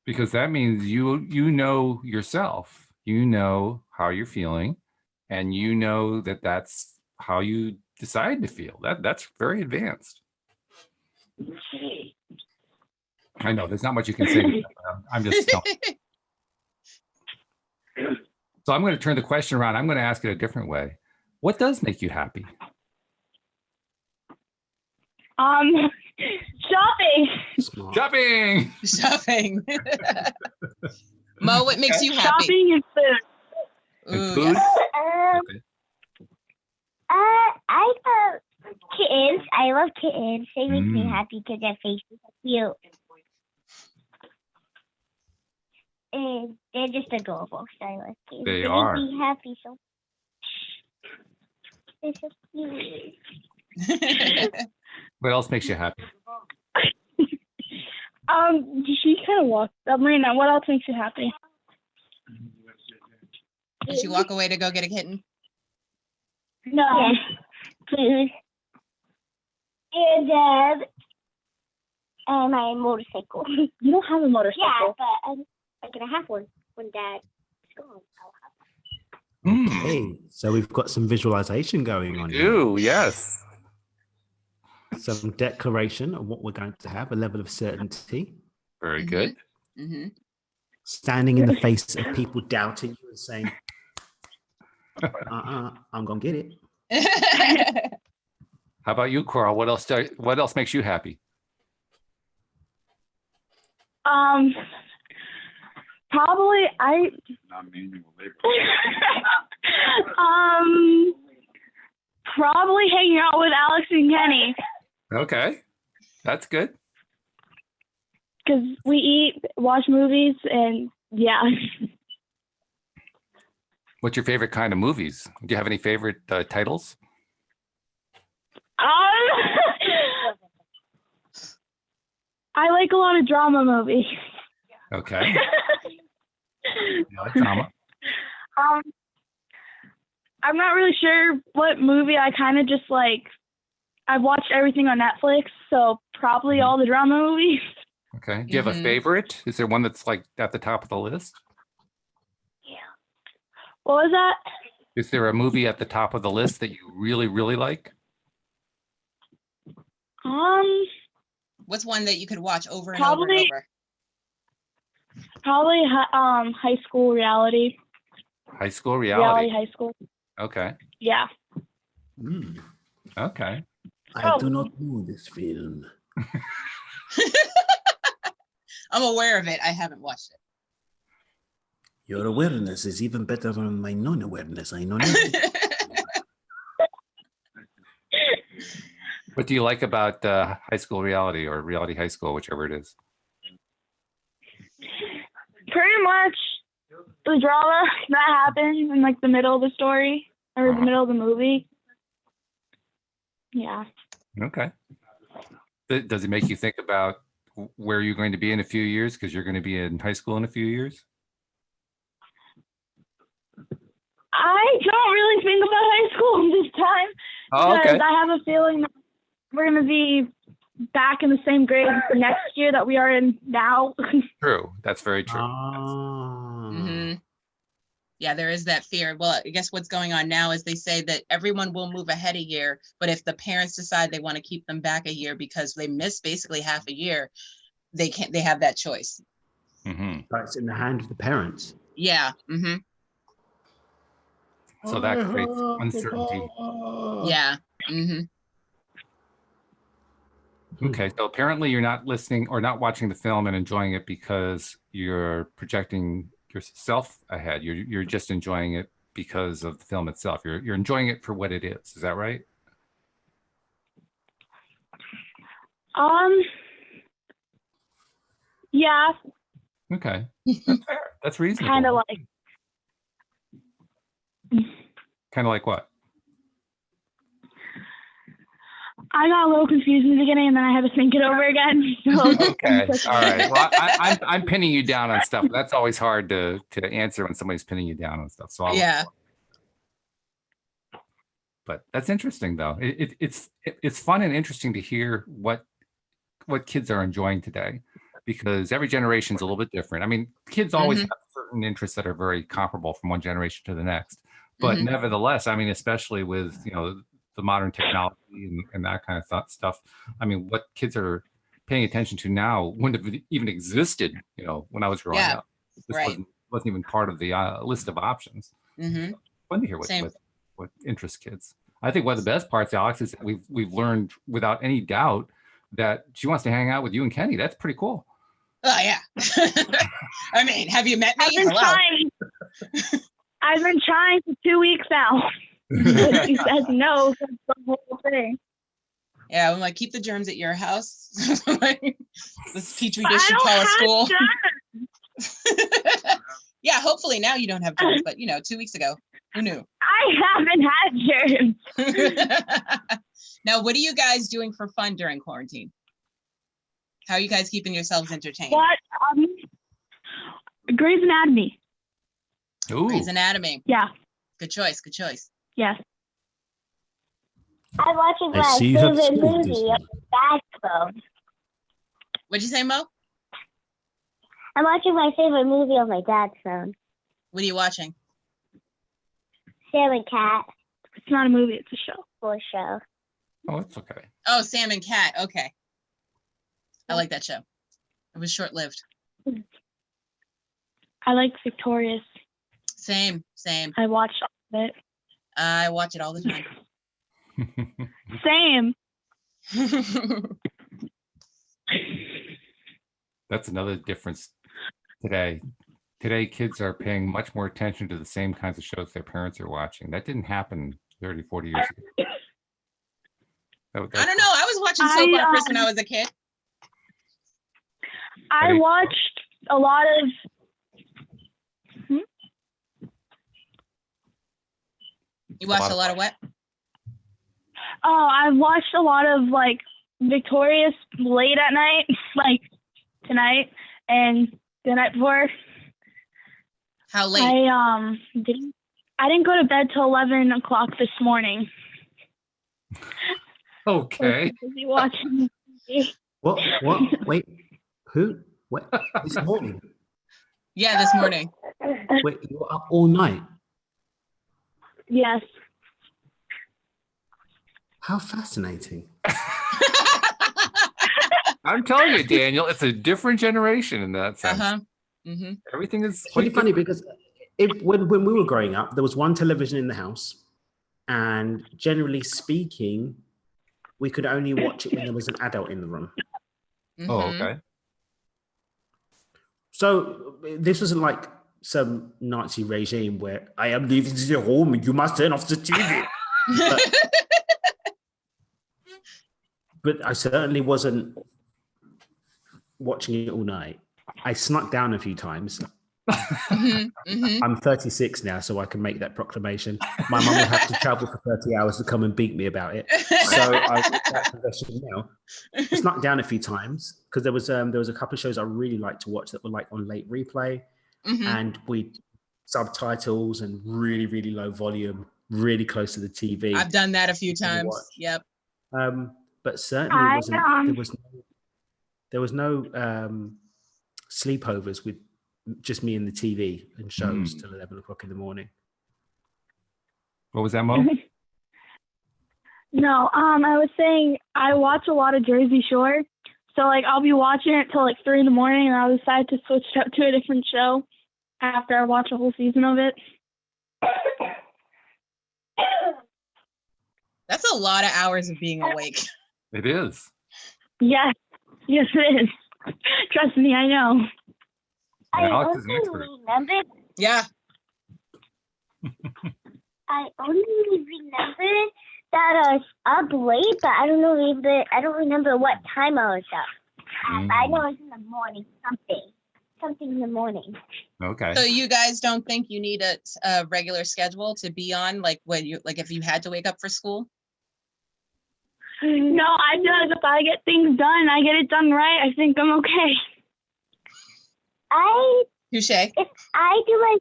A: because that means you know yourself. You know how you're feeling, and you know that that's how you decide to feel. That's very advanced. I know there's not much you can say to that, but I'm just telling you. So I'm going to turn the question around. I'm going to ask it a different way. What does make you happy?
B: Shopping.
C: Smart.
A: Shopping.
D: Shopping. Mo, what makes you happy?
B: Shopping and food.
A: And
D: Ooh,
A: food?
D: yes.
A: Okay.
E: I love kittens. I love kittens. They make me
A: Mm.
E: happy because their faces are cute. And they're just adorable. So I love kittens.
A: They
E: They
A: are.
E: make me happy so they're so cute.
A: What else makes you happy?
B: She kind of walked. Marina, what else makes you happy?
D: Did she walk away to go get a kitten?
B: No.
E: Yes, food. And my motorcycle.
B: You don't have a motorcycle.
E: Yeah, but I'm gonna have one when Dad's gone. I'll have
A: Mm.
C: Hey, so we've got some visualization going on here.
A: Do yes.
C: some declaration of what we're going to have, a level of certainty.
A: Very good.
D: Mm-hmm.
C: Standing in the face of people doubting you and saying, I'm going to get it.
A: How about you, Coral? What else makes you happy?
B: Probably probably hanging out with Alyx and Kenny
A: Okay, that's good.
B: because we eat, watch movies, and yeah.
A: What's your favorite kind of movies? Do you have any favorite titles?
B: I like a lot of drama movies.
A: Okay. You like drama?
B: I'm not really sure what movie. I kind of just like, I've watched everything on Netflix, so probably all the drama movies.
A: Okay. Do you have a favorite? Is there one that's like at the top of the list?
B: Yeah. What was that?
A: Is there a movie at the top of the list that you really, really like?
D: What's one that you could watch over and
B: Probably,
D: over and over?
B: Probably High School Reality.
A: High School Reality.
B: High School.
A: Okay.
B: Yeah.
A: Okay.
C: I do not know this film.
D: I'm aware of it. I haven't watched it.
C: Your awareness is even better than my non-awareness. I know nothing.
A: What do you like about High School Reality or Reality High School, whichever it is?
B: Pretty much the drama that happens in like the middle of the story or the middle of the movie. Yeah.
A: Okay. Does it make you think about where you're going to be in a few years? Because you're going to be in high school in a few years?
B: I don't really think about high school this time.
A: Oh, okay.
B: Because I have a feeling that we're going to be back in the same grade next year that we are in now.
A: True. That's very true.
D: Yeah, there is that fear. Well, I guess what's going on now is they say that everyone will move ahead a year, but if the parents decide they want to keep them back a year because they missed basically half a year, they can't. They have that choice.
C: But it's in the hand of the parents.
D: Yeah.
A: So that creates uncertainty.
D: Yeah.
A: Okay, so apparently you're not listening or not watching the film and enjoying it because you're projecting yourself ahead. You're just enjoying it because of the film itself. You're enjoying it for what it is. Is that right?
B: Yeah.
A: Okay. That's fair. That's reasonable.
B: Kind of like.
A: Kind of like what?
B: I got a little confused in the beginning, and then I had to think it over again. So
A: okay, all right. Well, I'm pinning you down on stuff. That's always hard to answer when somebody's pinning you down on stuff. So
D: yeah.
A: But that's interesting, though. It's fun and interesting to hear what kids are enjoying today, because every generation is a little bit different. I mean, kids always have certain interests that are very comparable from one generation to the next. But nevertheless, I mean, especially with the modern technology and that kind of stuff. I mean, what kids are paying attention to now wouldn't have even existed, when I was growing up. This wasn't even part of the list of options. So fun to hear what interests kids. I think one of the best parts, Alyx, is that we've learned without any doubt that she wants to hang out with you and Kenny. That's pretty cool.
D: Oh yeah. I mean, have you met me?
B: I've been trying for 2 weeks now. She says no. That's the whole thing.
D: Yeah, I'm like, keep the germs at your house. This petri dish you call a school. Yeah, hopefully now you don't have germs, but 2 weeks ago, who knew?
B: I haven't had germs.
D: Now, what are you guys doing for fun during quarantine? How are you guys keeping yourselves entertained?
B: What? Grey's Anatomy.
A: Ooh.
D: Grey's Anatomy.
B: Yeah.
D: Good choice. Good choice.
B: Yes.
E: I'm watching my favorite movie on my dad's phone.
D: What'd you say, Mo?
E: I'm watching my favorite movie on my dad's phone.
D: What are you watching?
E: Sam and Cat.
B: It's not a movie, it's a show.
E: For show.
A: Oh, it's okay.
D: Oh, Sam and Cat. Okay. I like that show. It was short-lived.
B: I like Victorious.
D: Same.
B: I watched all of it.
D: I watch it all the time.
B: Same.
A: That's another difference today. Today, kids are paying much more attention to the same kinds of shows their parents are watching. That didn't happen 30, 40 years ago.
D: I don't know. I was watching soap operas when I was a kid.
B: I watched a lot of.
D: You watched a lot of what?
B: Oh, I've watched a lot of like Victorious late at night, like tonight and the night before.
D: How late?
B: I didn't go to bed till 11 o'clock this morning.
A: Okay.
B: I was busy watching TV.
C: What? Wait, who? What? This morning?
D: Yeah, this morning.
C: Wait, you were up all night?
B: Yes.
C: How fascinating.
A: I'm telling you, Daniel, it's a different generation in that sense.
D: Mm-hmm.
A: Everything is
C: It's really funny because when we were growing up, there was one television in the house, and generally speaking, we could only watch it when there was an adult in the room.
A: Oh, okay.
C: So this wasn't like some Nazi regime where I am leaving the home and you must turn off the TV. But I certainly wasn't watching it all night. I snuck down a few times. I'm 36 now, so I can make that proclamation. My mum will have to travel for 30 hours to come and beat me about it. So I make that confession now. I snuck down a few times because there was a couple of shows I really liked to watch that were like on late replay, and we subtitles and really, really low volume, really close to the TV.
D: I've done that a few times. Yep.
C: But certainly there was no sleepovers with just me and the TV and shows till 11 o'clock in the morning.
A: What was that, Mo?
B: No, I was saying I watch a lot of Jersey Shore. So like I'll be watching it till like 3 in the morning and I'll decide to switch it up to a different show after I watch a whole season of it.
D: That's a lot of hours of being awake.
A: It is.
B: Yes, it is. Trust me, I know.
E: I
A: Alyx is an
E: only
A: expert.
E: remember.
D: Yeah.
E: I only remember that I was up late, but I don't remember what time I was up. I know it's in the morning, something in the morning.
A: Okay.
D: So you guys don't think you need a regular schedule to be on, like when you if you had to wake up for school?
B: No, I feel like if I get things done, I get it done right, I think I'm okay.
D: Touche.
E: If I do my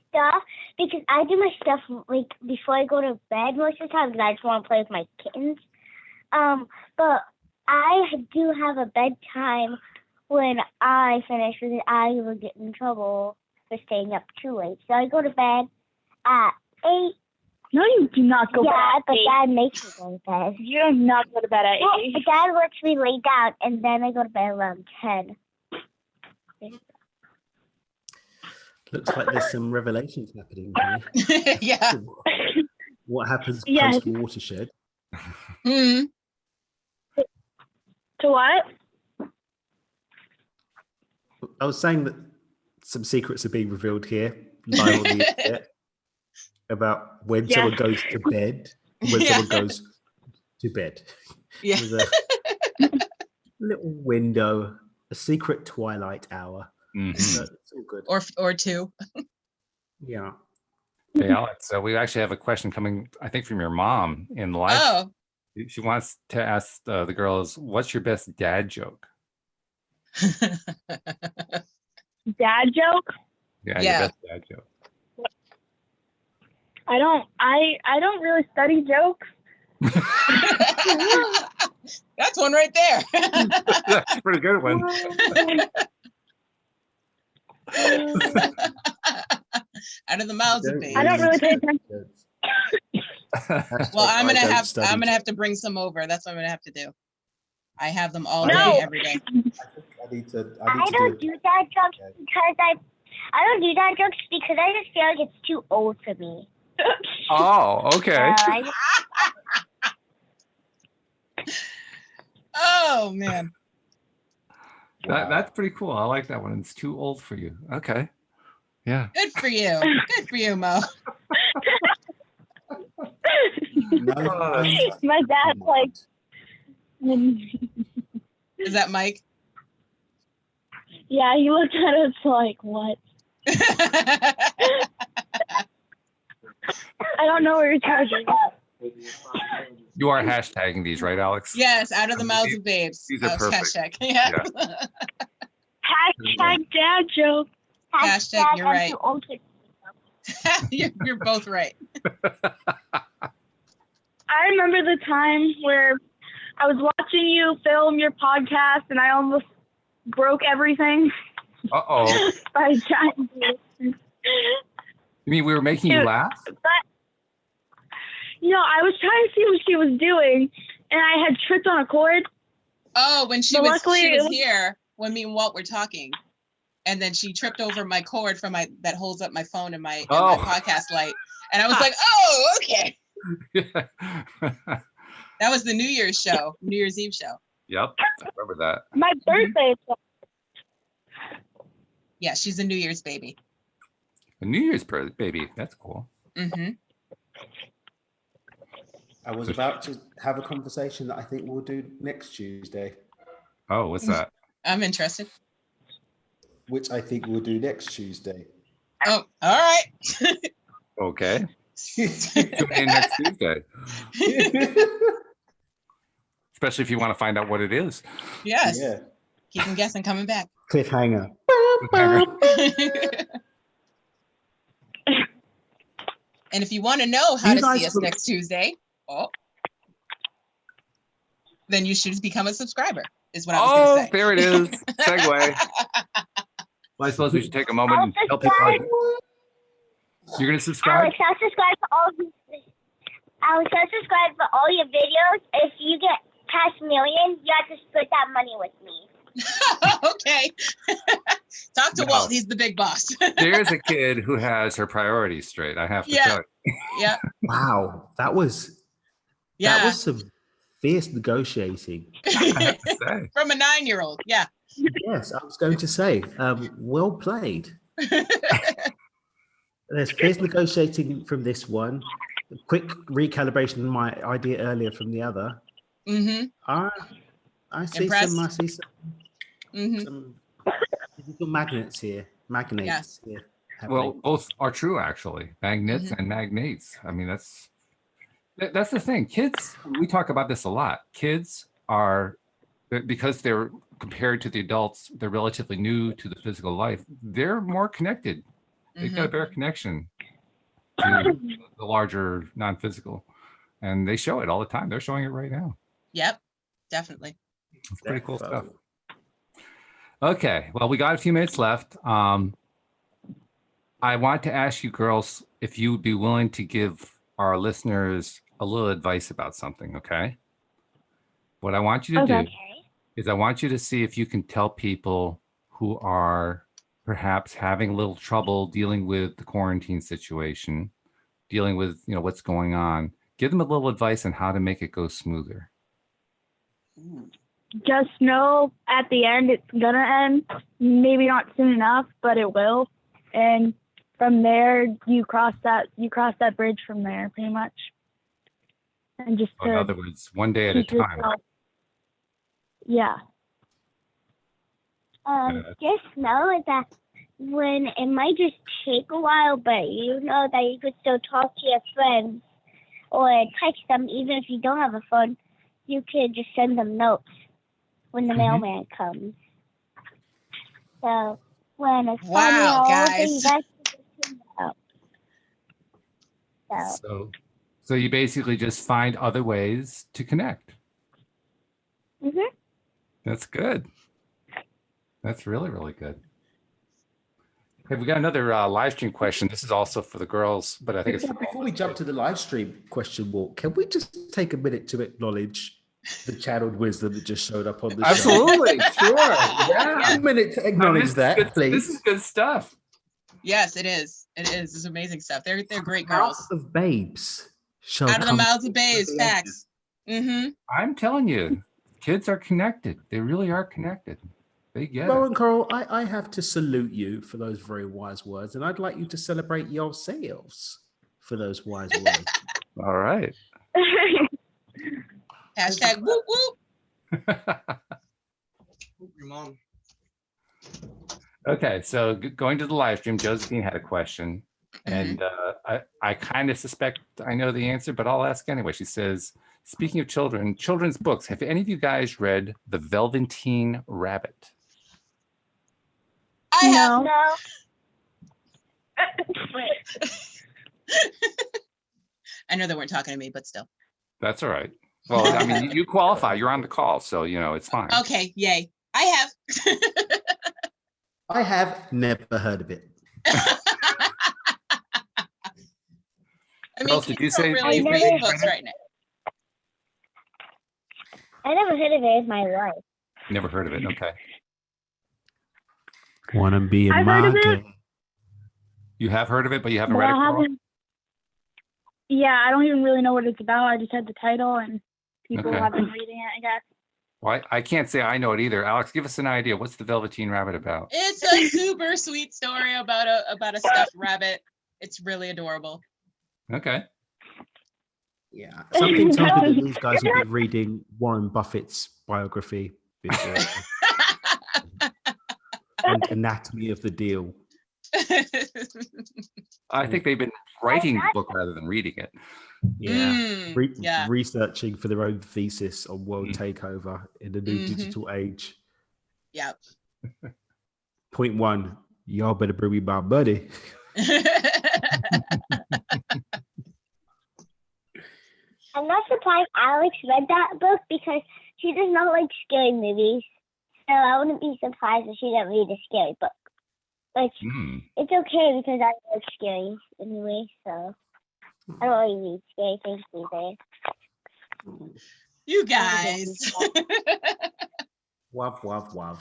E: stuff, because I do my stuff like before I go to bed most of the time, because I just want to play with my kittens. But I do have a bedtime when I finish, because I will get in trouble for staying up too late. So I go to bed at 8.
B: No, you do not go to bed at 8.
E: But Dad makes me go to bed.
B: You do not go to bed at 8.
E: But Dad lets me lay down, and then I go to bed around 10.
C: Looks like there's some revelations happening here.
D: Yeah.
C: What happens
B: Yes.
C: post watershed?
D: Mm-hmm.
B: To what?
C: I was saying that some secrets are being revealed here live on the internet about when someone goes to bed, when someone goes to bed.
D: Yeah.
C: There's a little window, a secret twilight hour. So it's all good.
D: Or 2.
C: Yeah.
A: Hey, Alyx, so we actually have a question coming, I think, from your mom in live.
D: Oh.
A: She wants to ask the girls, what's your best dad joke?
B: Dad joke?
A: Yeah,
D: Yeah.
A: your best dad joke.
B: I don't really study jokes.
D: That's one right there.
A: That's a pretty good one.
D: Out of the mouths of babes.
B: I don't really pay attention.
D: Well, I'm
C: I don't
D: gonna
C: study.
D: have to bring some over. That's what I'm gonna have to do. I have them all
C: No.
D: day, every day.
C: I need to
E: I don't do dad jokes because I don't do dad jokes because I just feel like it's too old for me.
A: Oh, okay.
D: Oh man.
A: That's pretty cool. I like that one. It's too old for you. Okay. Yeah.
D: Good for you. Good for you, Mo.
B: My dad's like,
D: Is that Mike?
B: yeah, he looked at us like, what? I don't know what you're talking about.
A: You are hashtagging these, right, Alex?
D: Yes, out of the mouths of babes.
A: These are perfect.
D: Hashtag. Yeah.
B: Hashtag dad joke.
D: Hashtag, you're
E: I'm
D: right.
E: too old for
D: You're both right.
B: I remember the time where I was watching you film your podcast and I almost broke everything.
A: Uh-oh.
B: By trying to.
A: You mean we were making you laugh?
B: But, I was trying to see what she was doing and I had tripped on a cord.
D: Oh, when she was here, when me and Walt were talking, and then she tripped over my cord from that holds up my phone and my podcast light. And I was like, oh, okay. That was the New Year's show, New Year's Eve show.
A: Yep, I remember that.
B: My birthday.
D: Yeah, she's a New Year's baby.
A: A New Year's baby. That's cool.
D: Mm-hmm.
C: I was about to have a conversation that I think we'll do next Tuesday.
A: Oh, what's that?
D: I'm interested.
C: Which I think we'll do next Tuesday.
D: Oh, all right.
A: Okay. Next Tuesday. Especially if you want to find out what it is.
D: Yes.
C: Yeah.
D: Keep them guessing, coming back.
C: Cliffhanger.
D: And if you want to know how to see us next Tuesday, then you should become a subscriber, is what I was going to say.
A: There it is. Segue. Well, I suppose we should take a moment and tell people. You're going to subscribe?
E: Alex, I'll subscribe for all your videos. If you get past million, you have to split that money with me.
D: Okay. Talk to Walt. He's the big boss.
A: There's a kid who has her priorities straight. I have to tell you.
D: Yeah.
C: Wow, that was some fierce negotiating.
A: I have to say.
D: From a 9-year-old. Yeah.
C: Yes, I was going to say, well played. There's fierce negotiating from this one. A quick recalibration of my idea earlier from the other.
D: Mm-hmm.
C: I see some digital magnets here. Here.
A: Well, both are true, actually. Magnets and magnates. I mean, that's the thing. Kids, we talk about this a lot. Kids are, because they're compared to the adults, they're relatively new to the physical life. They're more connected. They've got a better connection to the larger non-physical. And they show it all the time. They're showing it right now.
D: Yep, definitely.
A: It's pretty cool stuff. Okay, well, we got a few minutes left. I want to ask you girls if you would be willing to give our listeners a little advice about something, okay? What I want you to do is I want you to see if you can tell people who are perhaps having a little trouble dealing with the quarantine situation, dealing with, what's going on. Give them a little advice on how to make it go smoother.
B: Just know at the end it's gonna end. Maybe not soon enough, but it will. And from there, you cross that bridge from there, pretty much. And just
A: in other words, one day at a time.
B: Yeah.
E: Just know that when it might just take a while, but you know that you could still talk to your friends or text them, even if you don't have a phone. You could just send them notes when the mailman comes. So when it's
D: guys.
E: you guys can out.
A: So you basically just find other ways to connect. That's good. That's really, really good. Hey, we got another live stream question. This is also for the girls, but I think it's
C: Before we jump to the live stream question, Walt, can we just take a minute to acknowledge the channeled wisdom that just showed up on the show?
A: absolutely sure. Yeah,
C: A minute to acknowledge that, please.
A: This is good stuff.
D: Yes, it is. It is. It's amazing stuff. They're great girls.
C: Out of babes. Shall
D: Out of the
C: come
D: mouths of babes.
C: the
D: Facts. Mm-hmm.
A: I'm telling you, kids are connected. They really are connected. They get
C: Well,
A: it.
C: and Coral, I have to salute you for those very wise words, and I'd like you to celebrate yourselves for those wise words.
A: All right.
D: Hashtag whoop whoop.
F: Your mom.
A: Okay, so going to the live stream, Josephine had a question, and I kind of suspect I know the answer, but I'll ask anyway. She says, speaking of children's books, have any of you guys read The Velveteen Rabbit?
D: I have.
B: No.
D: I know they weren't talking to me, but still.
A: That's all right. Well, I mean, you qualify. You're on the call, so it's fine.
D: Okay, yay. I have.
C: I have never heard of it.
D: I mean,
A: Girls, did you
D: kids don't
A: say
D: really
B: you
D: read
B: never-
D: books right now.
E: I never heard of it in my life.
A: Never heard of it. Okay.
C: Wanna be
B: I've heard of it.
A: You have heard of it, but you haven't
B: But
A: read it,
B: I
A: Carl?
B: haven't. Yeah, I don't even really know what it's about. I just had the title, and people
A: Okay.
B: have been reading it, I guess.
A: Well, I can't say I know it either. Alex, give us an idea. What's The Velveteen Rabbit about?
D: It's a super sweet story about a stuffed rabbit. It's really adorable.
A: Okay.
C: Yeah. Something tells me that these guys have been reading Warren Buffett's biography before. And Anatomy of the Deal.
A: I think they've been writing the book rather than reading it.
C: Yeah.
D: Yeah.
C: Researching for their own thesis on world takeover in the new
D: Mhm.
C: digital age.
D: Yeah.
C: Point one, y'all better bring me my buddy.
E: I'm not surprised Alex read that book because she does not like scary movies. So I wouldn't be surprised if she didn't read a scary book. Like,
A: Hmm.
E: it's okay because I like scary anyway, so I don't really read scary things either.
D: You guys.
C: Wav, wav, wav.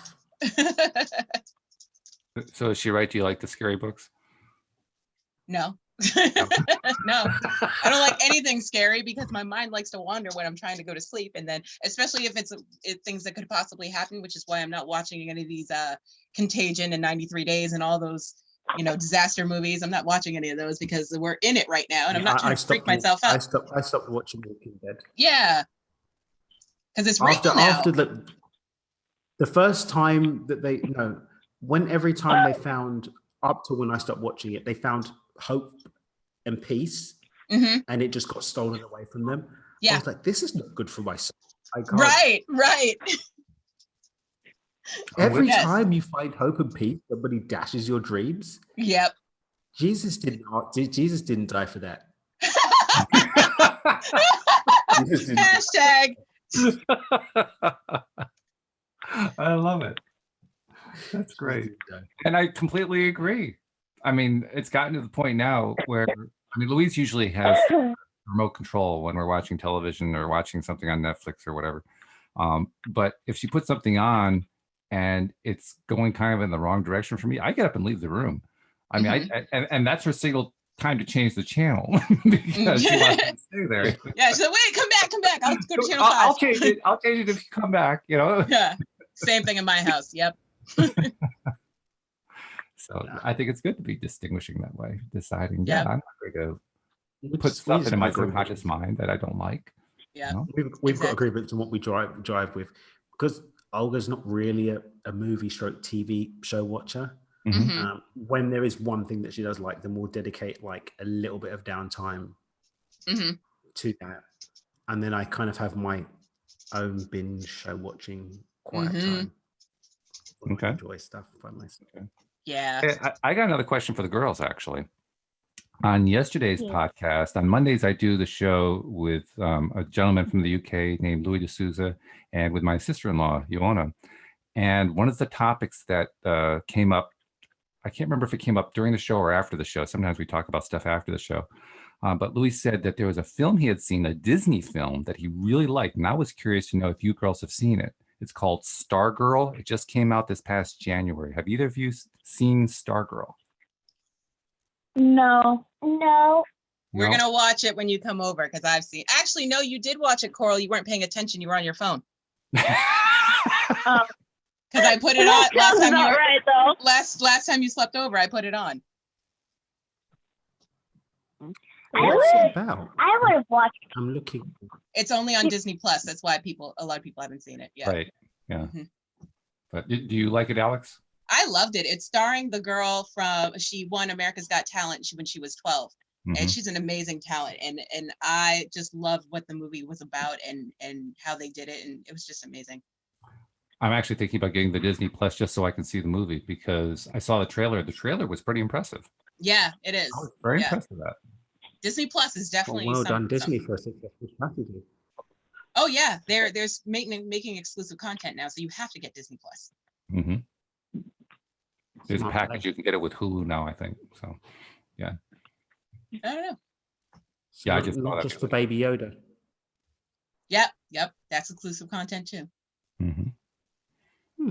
A: So is she right? Do you like the scary books?
D: No. No. I don't like anything scary because my mind likes to wander when I'm trying to go to sleep. And then, especially if it's things that could possibly happen, which is why I'm not watching any of these Contagion and 93 Days and all those, disaster movies. I'm not watching any of those because we're in it right now and I'm not trying to freak myself out.
C: I stopped watching Walking Dead.
D: Yeah. Because it's real now.
C: After the first time that every time they found, up to when I stopped watching it, they found hope and peace, and it just got stolen away from them.
D: Yeah.
C: I was like, this is not good for my soul. I can't.
D: Right.
C: Every
D: Yes.
C: time you find hope and peace, somebody dashes your dreams.
D: Yep.
C: Jesus didn't die for that. Jesus didn't.
D: Hashtag.
A: I love it. That's great. And I completely agree. I mean, it's gotten to the point now where, Louise usually has remote control when we're watching television or watching something on Netflix or whatever. But if she puts something on and it's going kind of in the wrong direction for me, I get up and leave the room. I mean, and that's her single time to change the channel because she wants to stay there.
D: Yeah, she's like, wait, come back. I'll go to channel 5.
A: I'll change it if you come back,
D: Yeah. Same thing in my house. Yep.
A: So I think it's good to be distinguishing that way, deciding,
D: Yeah.
A: I'm not going to put stuff into my subconscious mind that I don't like.
D: Yeah.
C: We've got agreements on what we drive with, because Olga's not really a movie stroke TV show watcher. When there is one thing that she does like, then we'll dedicate like a little bit of downtime to that, and then I kind of have my own binge show watching quiet time.
A: Okay.
C: Enjoy stuff by myself.
D: Yeah.
A: Hey, I got another question for the girls, actually. On yesterday's podcast, on Mondays, I do the show with a gentleman from the UK named Louis D'Souza and with my sister-in-law, Ioana. And one of the topics that came up I can't remember if it came up during the show or after the show. Sometimes we talk about stuff after the show. But Louis said that there was a film he had seen, a Disney film that he really liked. And I was curious to know if you girls have seen it. It's called Stargirl. It just came out this past January. Have either of you seen Stargirl?
B: No.
E: No.
D: We're
A: No?
D: gonna watch it when you come over because I've seen. Actually, no, you did watch it, Coral. You weren't paying attention. You were on your phone. Because I put it on last time you were,
B: right, though.
D: last time you slept over. I put it on.
C: What's it about?
E: I would have watched.
C: I'm looking.
D: It's only on Disney Plus. That's why a lot of people haven't seen it. Yeah.
A: Right. Yeah.
D: Mhm.
A: But do you like it, Alex?
D: I loved it. It's starring the girl she won America's Got Talent when she was 12.
A: Mhm.
D: And she's an amazing talent. And I just loved what the movie was about and how they did it. And it was just amazing.
A: I'm actually thinking about getting the Disney Plus just so I can see the movie because I saw the trailer. The trailer was pretty impressive.
D: Yeah, it is.
A: I was very
D: Yeah.
A: impressed with that.
D: Disney Plus is definitely
C: Well done, Disney,
D: something.
C: for a successful strategy.
D: Oh yeah, there's making exclusive content now, so you have to get Disney Plus.
A: Mm-hmm. There's a
C: Smart
A: package
C: play.
A: you can get it with Hulu now, I think. So,
D: I don't know.
A: Yeah, I
C: So
A: just saw
C: not
A: that
C: just
A: the
C: for
A: other day.
C: Baby Yoda.
D: Yep, that's exclusive content too.
A: Mhm.
C: Hmm.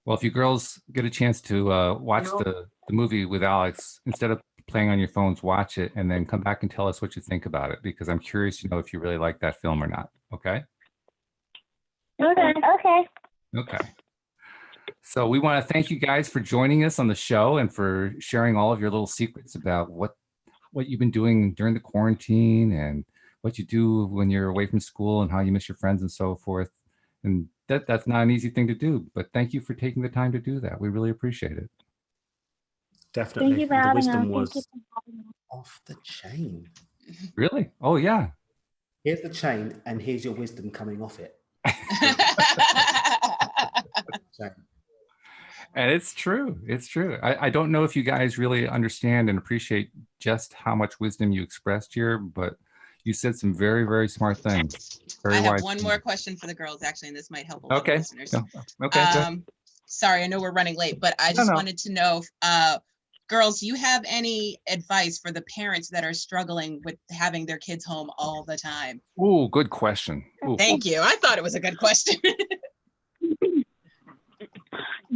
A: Well, if you girls get a chance to watch the movie with Alex, instead of playing on your phones, watch it and then come back and tell us what you think about it because I'm curious to know if you really like that film or not. Okay?
B: Okay.
E: Okay.
A: Okay. So we want to thank you guys for joining us on the show and for sharing all of your little secrets about what you've been doing during the quarantine and what you do when you're away from school and how you miss your friends and so forth. And that's not an easy thing to do, but thank you for taking the time to do that. We really appreciate it.
C: Definitely.
B: Thank you for
C: And the
B: having us.
C: wisdom
B: Thank you
C: was
B: for having us.
C: off the chain.
A: Really? Oh, yeah.
C: Here's the chain, and here's your wisdom coming off it. Chain.
A: And it's true. It's true. I don't know if you guys really understand and appreciate just how much wisdom you expressed here, but you said some very, very smart things. Very
D: I have
A: wise
D: one
A: things.
D: more question for the girls, actually, and this might help a lot
A: Okay.
D: of listeners.
A: No. Okay. good.
D: Sorry, I know we're running late, but I
A: No,
D: just
A: no.
D: wanted to know, girls, do you have any advice for the parents that are struggling with having their kids home all the time?
A: Ooh, good question. Ooh.
D: Thank you. I thought it was a good question.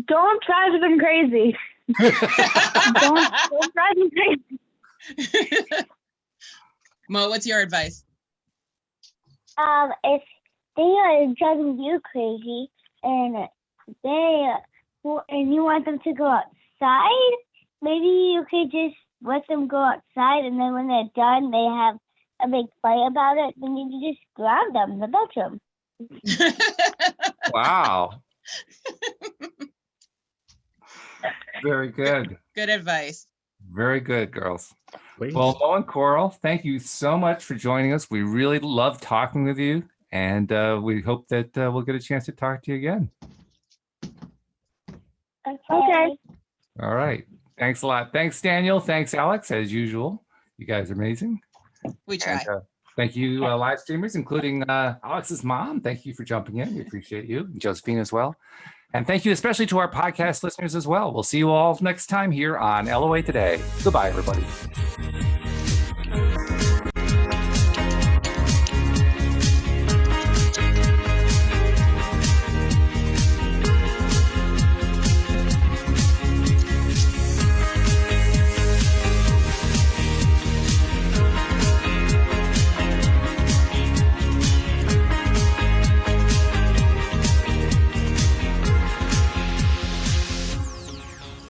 B: Don't drive them crazy. Don't drive them crazy.
D: Mo, what's your advice?
E: If they are driving you crazy and you want them to go outside, maybe you could just let them go outside, and then when they're done, they have a big fight about it. Then you can just grab them in the bedroom.
A: Wow. Very good.
D: Good advice.
A: Very good, girls.
C: Please.
A: Well, Mo and Coral, thank you so much for joining us. We really love talking with you, and we hope that we'll get a chance to talk to you again.
E: Okay.
A: All right. Thanks a lot. Thanks, Daniel. Thanks, Alex, as usual. You guys are amazing.
D: We try.
A: And, thank you, live streamers, including Alex's mom. Thank you for jumping in. We appreciate you. And Josephine as well. And thank you especially to our podcast listeners as well. We'll see you all next time here on LOA Today. Goodbye, everybody.